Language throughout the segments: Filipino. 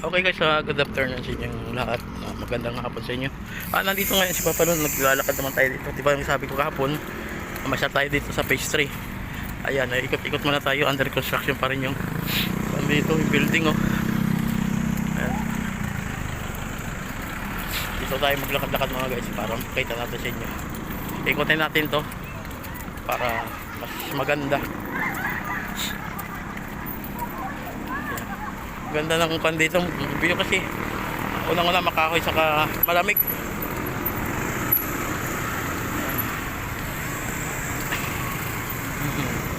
Okay guys, good afternoon sa inyong lahat. Magandang hapon sa inyo. Nandito ngayon si Papa Lon, naglalakad naman tayo dito. Diba yung sabi ko kahapon, masyal tayo dito sa phase 3. Ayan, ikot-ikot muna tayo, under construction pa rin yung dito, yung building oh. Ayan. Dito tayo maglakad-lakad mga guys para makita natin sa inyo. Ikotin natin to para mas maganda. Ganda ng kan dito view kasi unang-una makahoy saka malamig.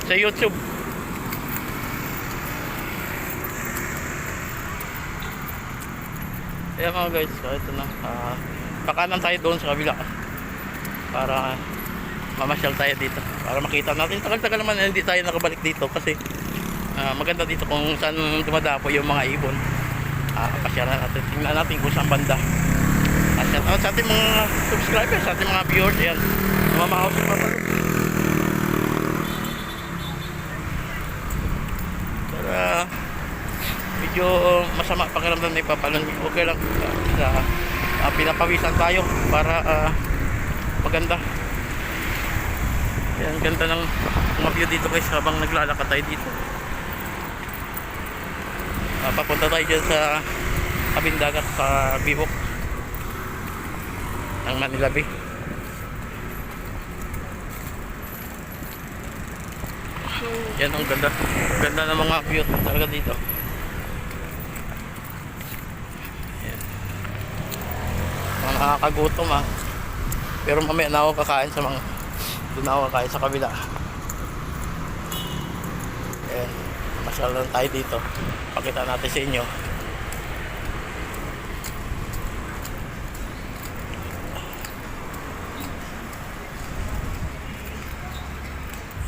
Sa YouTube ayan mga guys, ito na kakanan tayo doon sa kabila para mamasyal tayo dito para makita natin. Tagal-tagal naman hindi tayo nakabalik dito kasi maganda dito kung saan dumadapo yung mga ibon. Pasyalan natin, tingnan natin kung saan banda. Pasyalan sa ating mga subscribers, sa ating mga viewers. Ayan, namamahaw sa Papa Lon. Para medyo masama pakiramdam ni Papa Lon. Okay lang, pinapawisan tayo para maganda. Ayan, ganda ng mga view dito guys habang naglalakad tayo dito. Papunta tayo dyan sa tabing dagat sa Bihok ng Manila Bay. Yan ang ganda. Ganda ng mga view talaga dito. Yan. Mga nakakagutom pero mamaya na ako kakain sa mga doon na ako kakain sa kabila. Ayan, masyal lang tayo dito. Pakita natin sa inyo.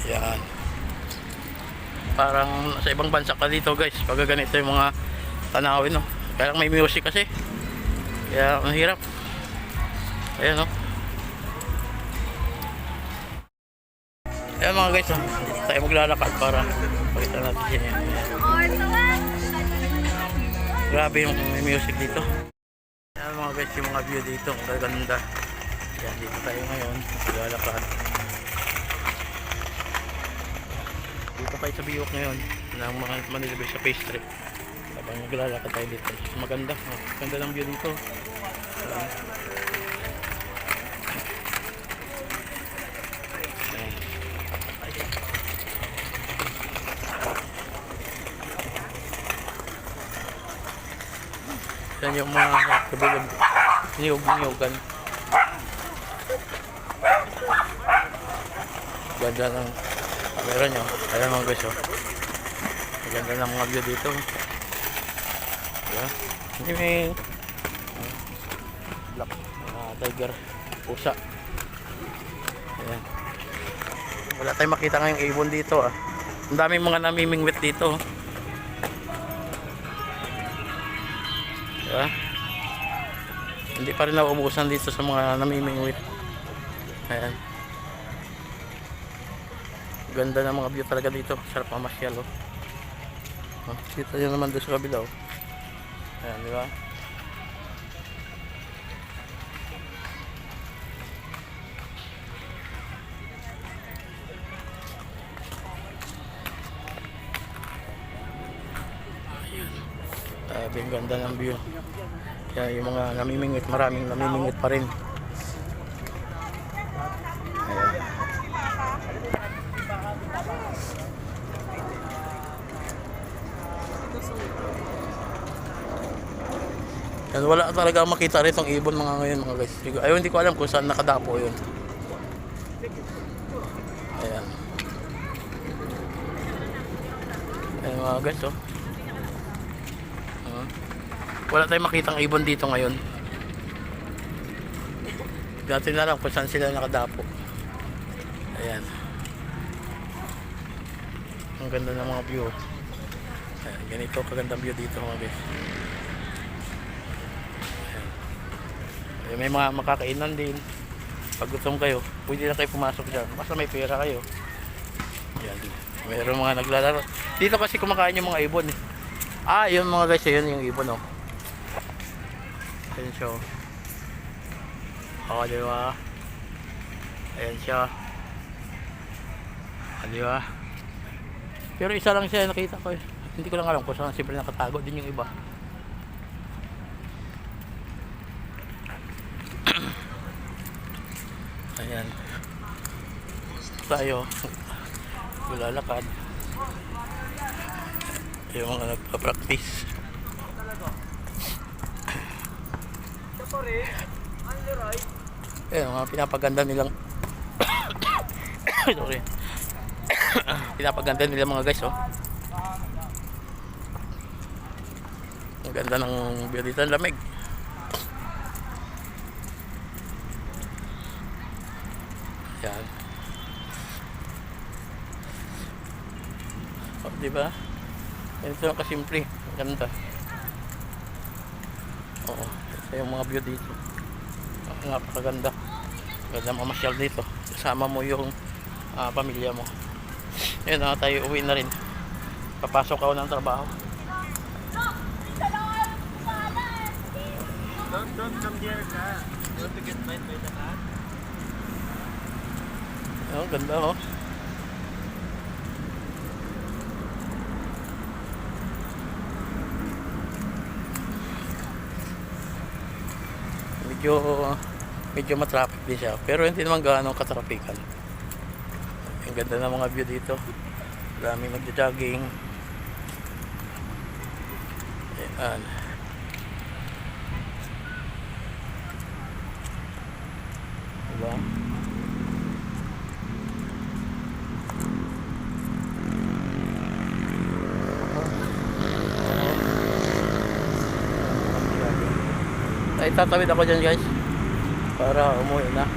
Yan. Parang sa ibang bansa ka dito guys pag ganito yung mga tanawin no. Kaya may music kasi kaya ang hirap. Ayan no. Ayan mga guys dito tayo maglalakad para pakita natin sa inyo. Grabe yung may music dito. Ayan mga guys yung mga view dito ang gaganda. Ayan dito tayo ngayon maglalakad. Dito kayo sa Bihok ngayon ng mga Manila Bay sa phase 3 habang naglalakad tayo dito. Maganda, ganda ng view dito. Yan yung mga kabilog niyog-niyogan. Ganda ng camera nyo. Ayan mga guys ganda ng mga view dito. Hindi may black tiger pusa. Ayan. Wala tayong makita ngayong ibon dito ang daming mga namimingwit dito. Hindi pa rin nauubusan dito sa mga namimingwit. Ayan. Ganda ng mga view talaga dito. Sarap mamasyal kita nyo naman doon sa kabila Ayan, di ba? Ayan. Ang ganda ng view. Kaya yung mga namimingwit, maraming namimingwit pa rin. Ayan. Yan, wala talaga makita rin itong ibon mga ngayon mga guys. Ayun, hindi ko alam kung saan nakadapo yun. Ayan. Ayan mga guys wala tayong makitang ibon dito ngayon. Dati na lang kung saan sila nakadapo. Ayan. Ang ganda ng mga view. Ayan, ganito kagandang view dito mga guys. Ayan. May mga makakainan din. Pag gutom kayo, pwede na kayo pumasok dyan. Basta may pera kayo. Ayan. Mayroon mga naglalaro. Dito kasi kumakain yung mga ibon yun mga guys, yun yung ibon Ayan siya. Oo, di ba? Ayan siya. Di ba? Pero isa lang siya nakita ko eh. Hindi ko lang alam kung saan, siyempre nakatago din yung iba. Ayan. Tayo lalakad. Yung mga nagpa-practice. Ayan, mga pinapaganda nilang sorry. Pinapaganda nila mga guys, oh. Ang ganda ng view dito, ang lamig. Yan. Oh, di ba? Ito lang kasimple, ang ganda. Oo, ito yung mga view dito. Oh, napakaganda. Ganda mamasyal dito. Kasama mo yung pamilya mo. Yun, tayo uwi na rin. Papasok ako ng trabaho. Don't come here ka. You want to get bite by the cat? Oh, ganda oh. Medyo matraffic din siya, pero hindi naman gaano katrapikan. Ang ganda ng mga view dito. Maraming nagja-jogging. Ayan. Diba? Ay, tatawid ako dyan guys para umuwi na.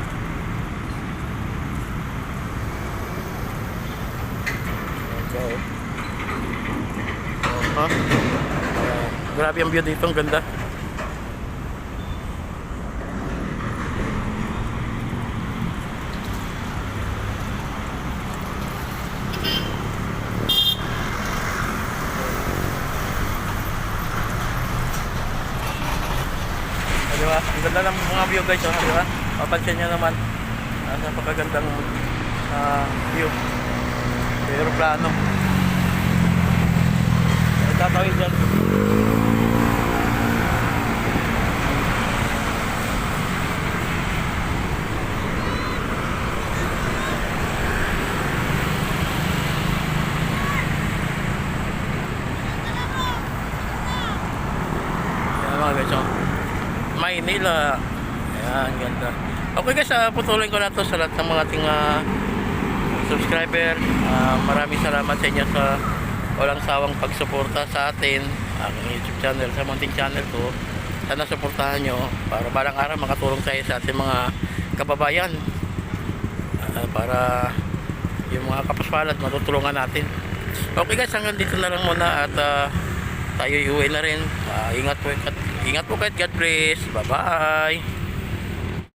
Okay. Grabe ang view dito, ang ganda. Diba? Ang ganda ng mga view guys, oh, diba? Papansin nyo naman, napakagandang view. Pero plano. Tatawid dyan. Yan mga guys, oh. Maynila. Ayan, ganda. Okay guys, putulin ko na to sa lahat ng mga ating subscriber. Maraming salamat sa inyo sa walang sawang pagsuporta sa atin, aking YouTube channel, sa munting channel ko. Sana suportahan nyo para balang araw makatulong tayo sa ating mga kababayan, para yung mga kapaspalat matutulungan natin. Okay guys, hanggang dito na lang muna at tayo iuwi na rin. Ingat po kayo. God bless. Bye bye.